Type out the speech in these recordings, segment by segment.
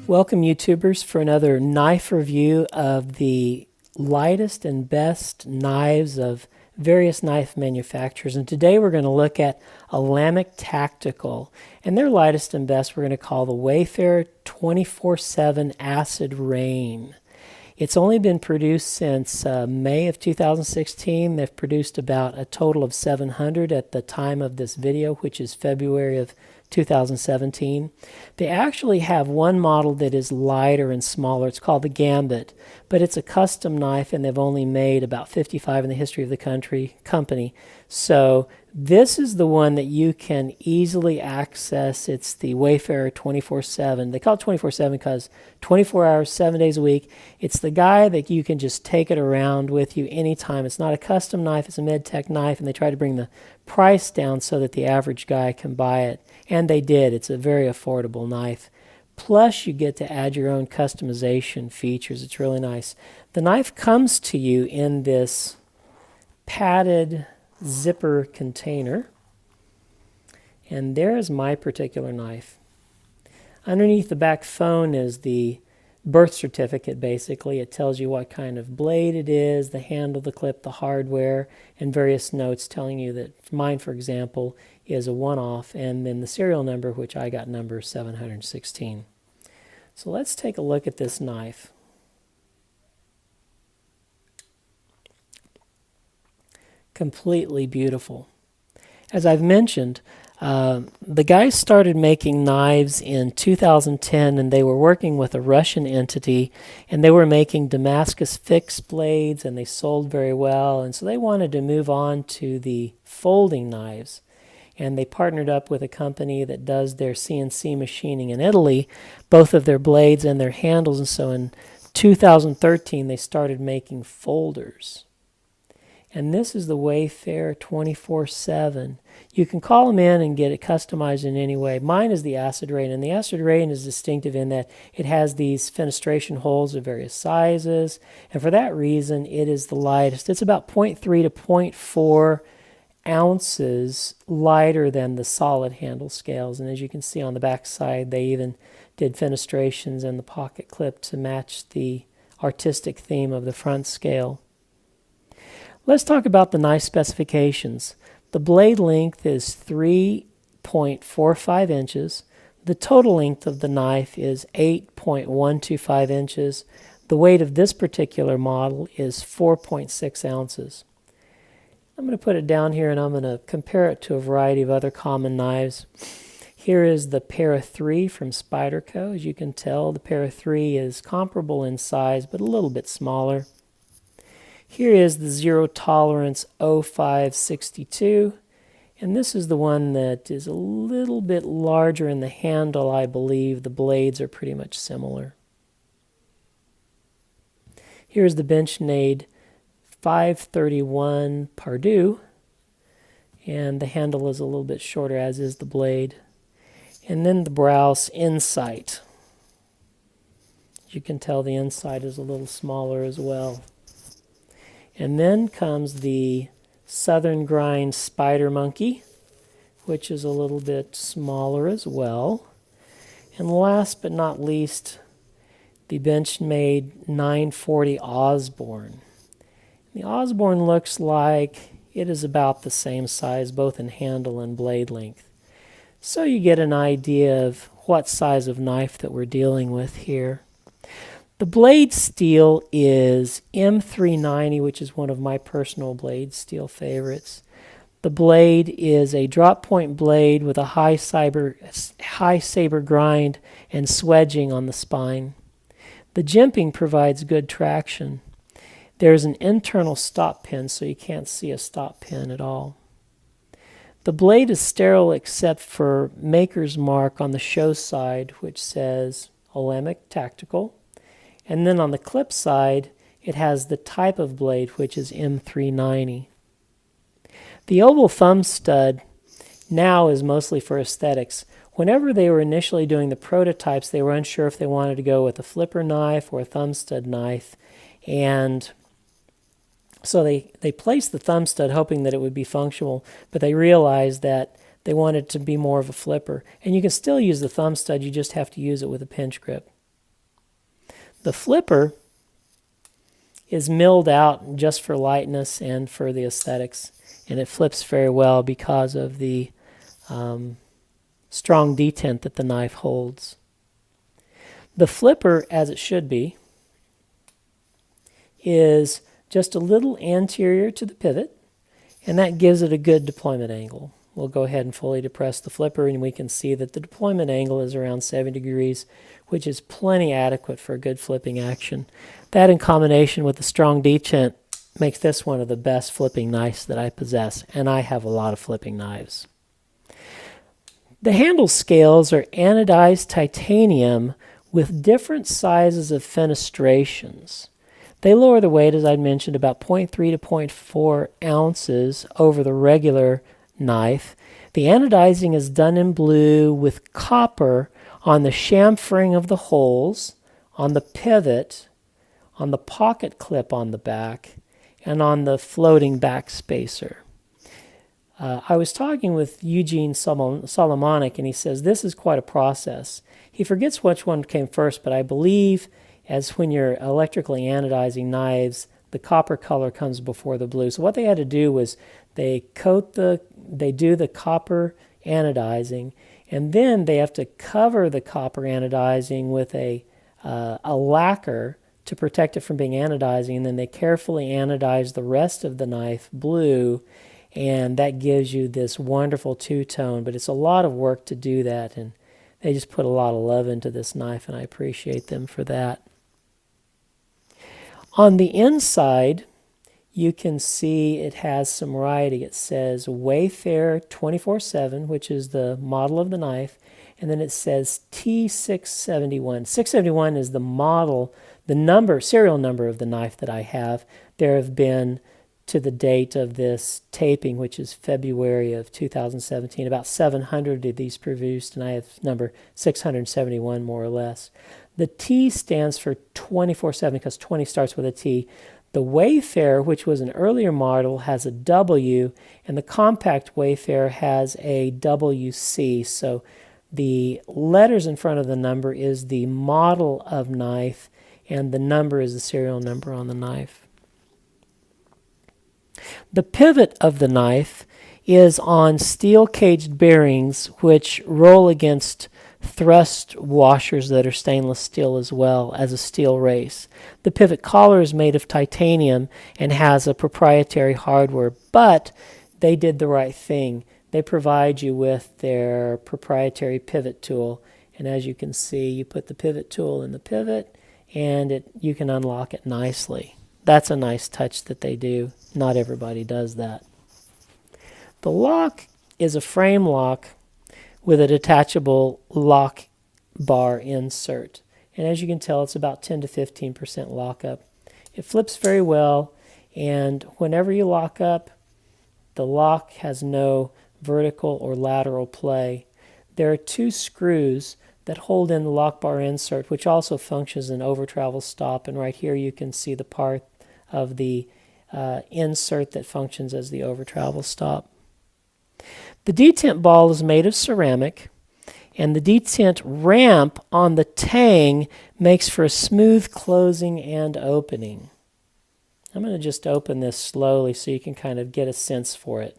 Welcome YouTubers for another knife review of the lightest and best knives of various knife manufacturers. And today we're going to look at Olamic Tactical. And their lightest and best we're going to call the Wayfarer 24/7 Acid Rain. It's only been produced since May of 2016. They've produced about a total of 700 at the time of this video, which is February of 2017. They actually have one model that is lighter and smaller. It's called the Gambit, but it's a custom knife, and they've only made about 55 in the history of the company. So this is the one that you can easily access. It's the Wayfarer 24/7. They call it 24/7 because 24 hours, 7 days a week. It's the guy that you can just take it around with you anytime. It's not a custom knife, it's a Midtech knife, and they try to bring the price down so that the average guy can buy it. And they did. It's a very affordable knife. Plus, you get to add your own customization features. It's really nice. The knife comes to you in this padded zipper container. And there's my particular knife. Underneath the back phone is the birth certificate, basically. It tells you what kind of blade it is, the handle, the clip, the hardware, and various notes telling you that mine, for example, is a one-off, and then the serial number, which I got number 716. So let's take a look at this knife. Completely beautiful. As I've mentioned, the guys started making knives in 2010, and they were working with a Russian entity, and they were making Damascus fixed blades, and they sold very well, and so they wanted to move on to the folding knives. And they partnered up with a company that does their CNC machining in Italy, both of their blades and their handles, and so in 2013 they started making folders. And this is the Wayfarer 24/7. You can call them in and get it customized in any way. Mine is the Acid Rain, and the Acid Rain is distinctive in that it has these fenestration holes of various sizes, and for that reason it is the lightest. It's about 0.3 to 0.4 ounces lighter than the solid handle scales, and as you can see on the back side, they even did fenestrations in the pocket clip to match the artistic theme of the front scale. Let's talk about the knife specifications. The blade length is 3.45 inches. The total length of the knife is 8.125 inches. The weight of this particular model is 4.6 ounces. I'm going to put it down here, and I'm going to compare it to a variety of other common knives. Here is the Para 3 from Spyderco. As you can tell, the Para 3 is comparable in size, but a little bit smaller. Here is the Zero Tolerance 0562, and this is the one that is a little bit larger in the handle, I believe. The blades are pretty much similar. Here's the Benchmade 531 Pardue, and the handle is a little bit shorter, as is the blade. And then the Browse Insight. As you can tell, the Insight is a little smaller as well. And then comes the Southern Grind Spider Monkey, which is a little bit smaller as well. And last but not least, the Benchmade 940 Osborne. The Osborne looks like it is about the same size, both in handle and blade length. So you get an idea of what size of knife that we're dealing with here. The blade steel is M390, which is one of my personal blade steel favorites. The blade is a drop point blade with a high saber grind and swedging on the spine. The jimping provides good traction. There's an internal stop pin, so you can't see a stop pin at all. The blade is sterile except for maker's mark on the show side, which says Olamic Tactical. And then on the clip side, it has the type of blade, which is M390. The oval thumb stud now is mostly for aesthetics. Whenever they were initially doing the prototypes, they were unsure if they wanted to go with a flipper knife or a thumb stud knife. And so they placed the thumb stud hoping that it would be functional, but they realized that they wanted it to be more of a flipper. And you can still use the thumb stud, you just have to use it with a pinch grip. The flipper is milled out just for lightness and for the aesthetics, and it flips very well because of the strong detent that the knife holds. The flipper, as it should be, is just a little anterior to the pivot, and that gives it a good deployment angle. We'll go ahead and fully depress the flipper, and we can see that the deployment angle is around 70 degrees, which is plenty adequate for a good flipping action. That, in combination with the strong detent, makes this one of the best flipping knives that I possess, and I have a lot of flipping knives. The handle scales are anodized titanium with different sizes of fenestrations. They lower the weight, as I mentioned, about 0.3 to 0.4 ounces over the regular knife. The anodizing is done in blue with copper on the chamfering of the holes, on the pivot, on the pocket clip on the back, and on the floating back spacer. I was talking with Eugene Solomonic, and he says this is quite a process. He forgets which one came first, but I believe as when you're electrically anodizing knives, the copper color comes before the blue. So what they had to do was they do the copper anodizing, and then they have to cover the copper anodizing with a lacquer to protect it from being anodizing, and then they carefully anodize the rest of the knife blue, and that gives you this wonderful two-tone. But it's a lot of work to do that, and they just put a lot of love into this knife, and I appreciate them for that. On the inside, you can see it has some writing. It says Wayfarer 24/7, which is the model of the knife, and then it says T671. 671 is the model, the serial number of the knife that I have. There have been, to the date of this taping, which is February of 2017, about 700 of these produced, and I have number 671 more or less. The T stands for 24/7 because 20 starts with a T. The Wayfarer, which was an earlier model, has a W, and the compact Wayfarer has a WC. So the letters in front of the number is the model of knife, and the number is the serial number on the knife. The pivot of the knife is on steel caged bearings which roll against thrust washers that are stainless steel as well as a steel race. The pivot collar is made of titanium and has a proprietary hardware, but they did the right thing. They provide you with their proprietary pivot tool, and as you can see, you put the pivot tool in the pivot and you can unlock it nicely. That's a nice touch that they do. Not everybody does that. The lock is a frame lock with a detachable lock bar insert. And as you can tell, it's about 10 to 15% lockup. It flips very well, and whenever you lock up, the lock has no vertical or lateral play. There are two screws that hold in the lock bar insert, which also functions as an over travel stop, and right here you can see the part of the insert that functions as the over travel stop. The detent ball is made of ceramic, and the detent ramp on the tang makes for a smooth closing and opening. I'm going to just open this slowly so you can kind of get a sense for it.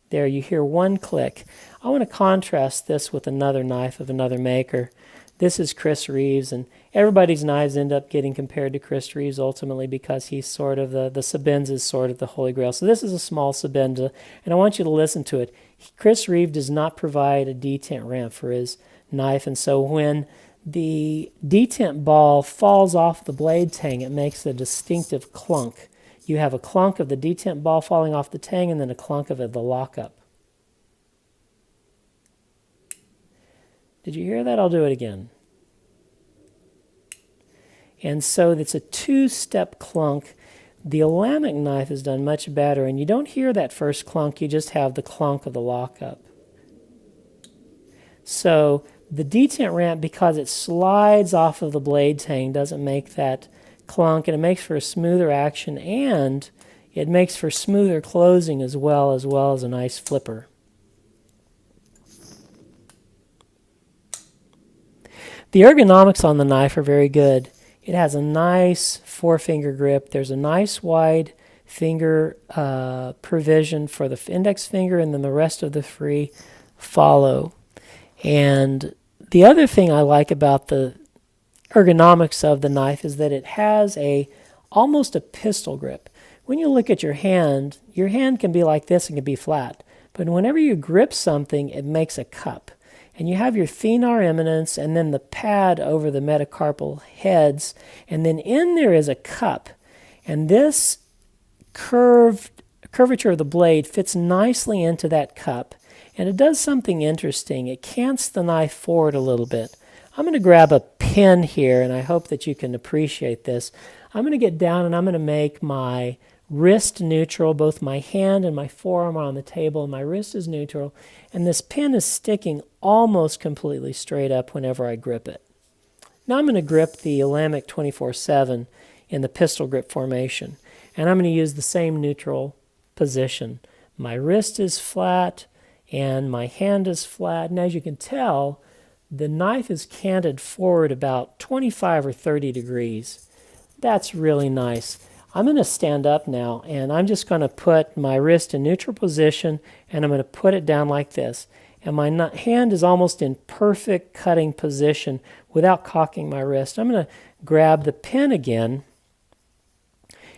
There, you hear one click. I want to contrast this with another knife of another maker. This is Chris Reeves, and everybody's knives end up getting compared to Chris Reeves ultimately because he's sort of the Sebenza is sort of the holy grail. So this is a small Sebenza, and I want you to listen to it. Chris Reeves does not provide a detent ramp for his knife, and so when the detent ball falls off the blade tang, it makes a distinctive clunk. You have a clunk of the detent ball falling off the tang and then a clunk of the lockup. Did you hear that? I'll do it again. And so it's a two-step clunk. The Olamic knife is done much better, and you don't hear that first clunk, you just have the clunk of the lockup. So the detent ramp, because it slides off of the blade tang, doesn't make that clunk, and it makes for a smoother action, and it makes for smoother closing as well as a nice flipper. The ergonomics on the knife are very good. It has a nice 4-finger grip. There's a nice wide finger provision for the index finger, and then the rest of the three follow. And the other thing I like about the ergonomics of the knife is that it has almost a pistol grip. When you look at your hand can be like this and can be flat. But whenever you grip something, it makes a cup. And you have your thenar eminence and then the pad over the metacarpal heads. And then in there is a cup. And this curvature of the blade fits nicely into that cup. And it does something interesting. It cants the knife forward a little bit. I'm going to grab a pin here, and I hope that you can appreciate this. I'm going to get down and I'm going to make my wrist neutral. Both my hand and my forearm are on the table, and my wrist is neutral. And this pin is sticking almost completely straight up whenever I grip it. Now I'm going to grip the Olamic 24/7 in the pistol grip formation. And I'm going to use the same neutral position. My wrist is flat and my hand is flat. And as you can tell, the knife is canted forward about 25 or 30 degrees. That's really nice. I'm going to stand up now, and I'm just going to put my wrist in neutral position, and I'm going to put it down like this. And my hand is almost in perfect cutting position without cocking my wrist. I'm going to grab the pin again,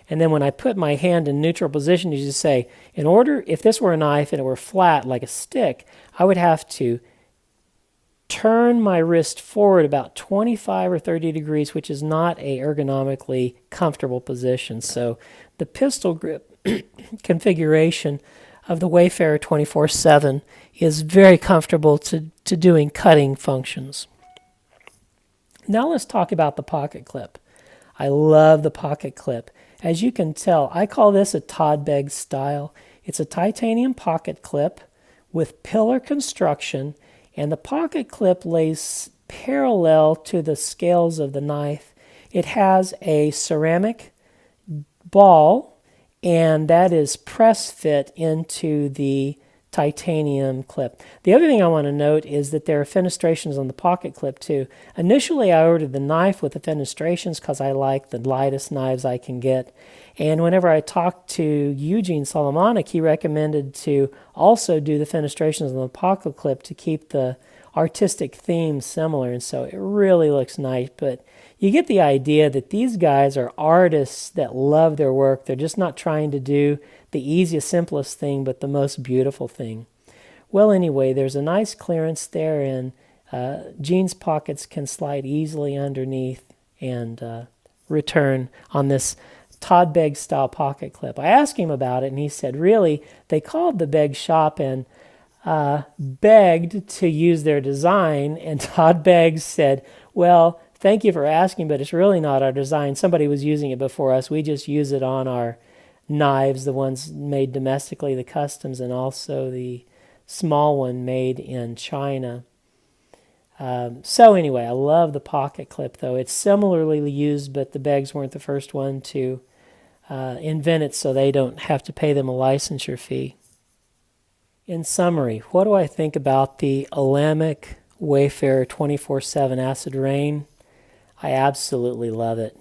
and then when I put my hand in neutral position, you just say, if this were a knife and it were flat like a stick, I would have to turn my wrist forward about 25 or 30 degrees, which is not a ergonomically comfortable position. So the pistol grip configuration of the Wayfarer 24/7 is very comfortable to doing cutting functions. Now let's talk about the pocket clip. I love the pocket clip. As you can tell, I call this a Todd Begg style. It's a titanium pocket clip with pillar construction, and the pocket clip lays parallel to the scales of the knife. It has a ceramic ball, and that is press fit into the titanium clip. The other thing I want to note is that there are fenestrations on the pocket clip too. Initially, I ordered the knife with the fenestrations because I like the lightest knives I can get. And whenever I talked to Eugene Solomonic, he recommended to also do the fenestrations on the pocket clip to keep the artistic theme similar. And so it really looks nice. But you get the idea that these guys are artists that love their work. They're just not trying to do the easiest, simplest thing, but the most beautiful thing. Well, anyway, there's a nice clearance there, and Gene's pockets can slide easily underneath and return on this Todd Begg style pocket clip. I asked him about it, and he said, really, they called the Begg shop and begged to use their design, and Todd Begg said, well, thank you for asking, but it's really not our design. Somebody was using it before us. We just use it on our knives, the ones made domestically, the customs, and also the small one made in China. So anyway, I love the pocket clip, though. It's similarly used, but the Beggs weren't the first one to invent it, so they don't have to pay them a licensure fee. In summary, what do I think about the Olamic Wayfarer 24/7 Acid Rain? I absolutely love it.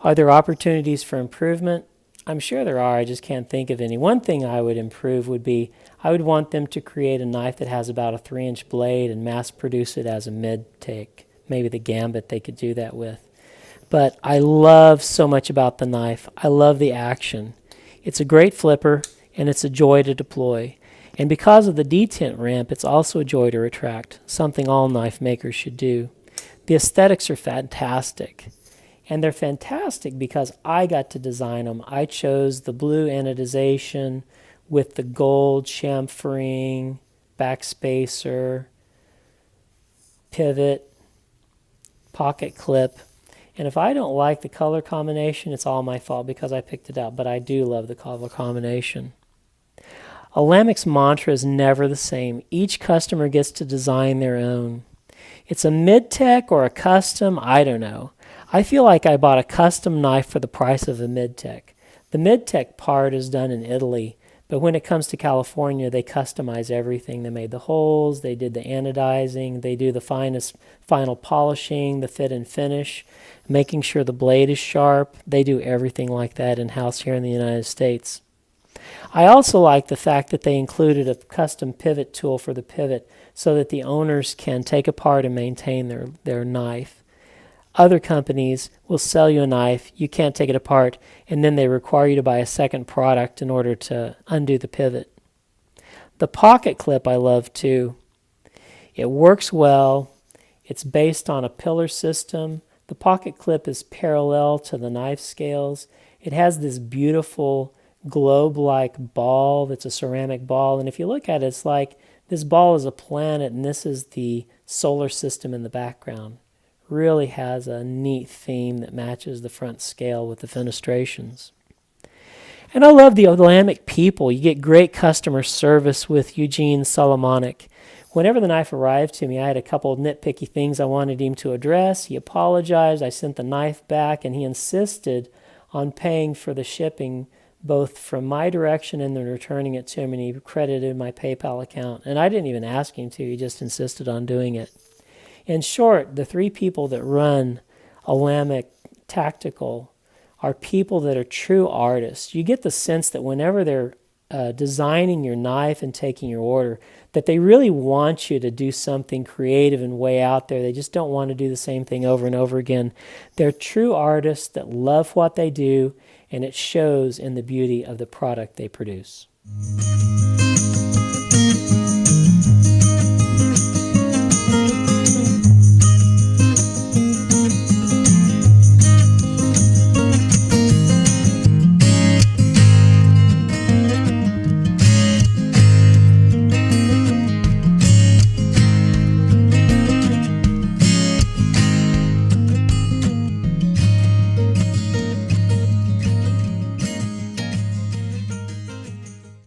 Are there opportunities for improvement? I'm sure there are, I just can't think of any. One thing I would improve would be, I would want them to create a knife that has about a 3-inch blade and mass produce it as a Midtech. Maybe the Gambit they could do that with. But I love so much about the knife. I love the action. It's a great flipper, and it's a joy to deploy. And because of the detent ramp, it's also a joy to retract, something all knife makers should do. The aesthetics are fantastic. And they're fantastic because I got to design them. I chose the blue anodization with the gold chamfering, backspacer, pivot, pocket clip. And if I don't like the color combination, it's all my fault because I picked it out. But I do love the color combination. Olamic's mantra is never the same. Each customer gets to design their own. It's a Midtech or a custom, I don't know. I feel like I bought a custom knife for the price of a Midtech. The Midtech part is done in Italy. But when it comes to California, they customize everything. They made the holes, they did the anodizing, they do the final polishing, the fit and finish, making sure the blade is sharp. They do everything like that in-house here in the United States. I also like the fact that they included a custom pivot tool for the pivot so that the owners can take apart and maintain their knife. Other companies will sell you a knife, you can't take it apart, and then they require you to buy a second product in order to undo the pivot. The pocket clip I love too. It works well. It's based on a pillar system. The pocket clip is parallel to the knife scales. It has this beautiful globe-like ball that's a ceramic ball, and if you look at it, it's like this ball is a planet and this is the solar system in the background. Really has a neat theme that matches the front scale with the fenestrations. And I love the Olamic people. You get great customer service with Eugene Solomonic. Whenever the knife arrived to me, I had a couple of nitpicky things I wanted him to address. He apologized. I sent the knife back, and he insisted on paying for the shipping both from my direction and then returning it to him, and he credited my PayPal account. And I didn't even ask him to. He just insisted on doing it. In short, the three people that run Olamic Tactical are people that are true artists. You get the sense that whenever they're designing your knife and taking your order, that they really want you to do something creative and way out there. They just don't want to do the same thing over and over again. They're true artists that love what they do, and it shows in the beauty of the product they produce.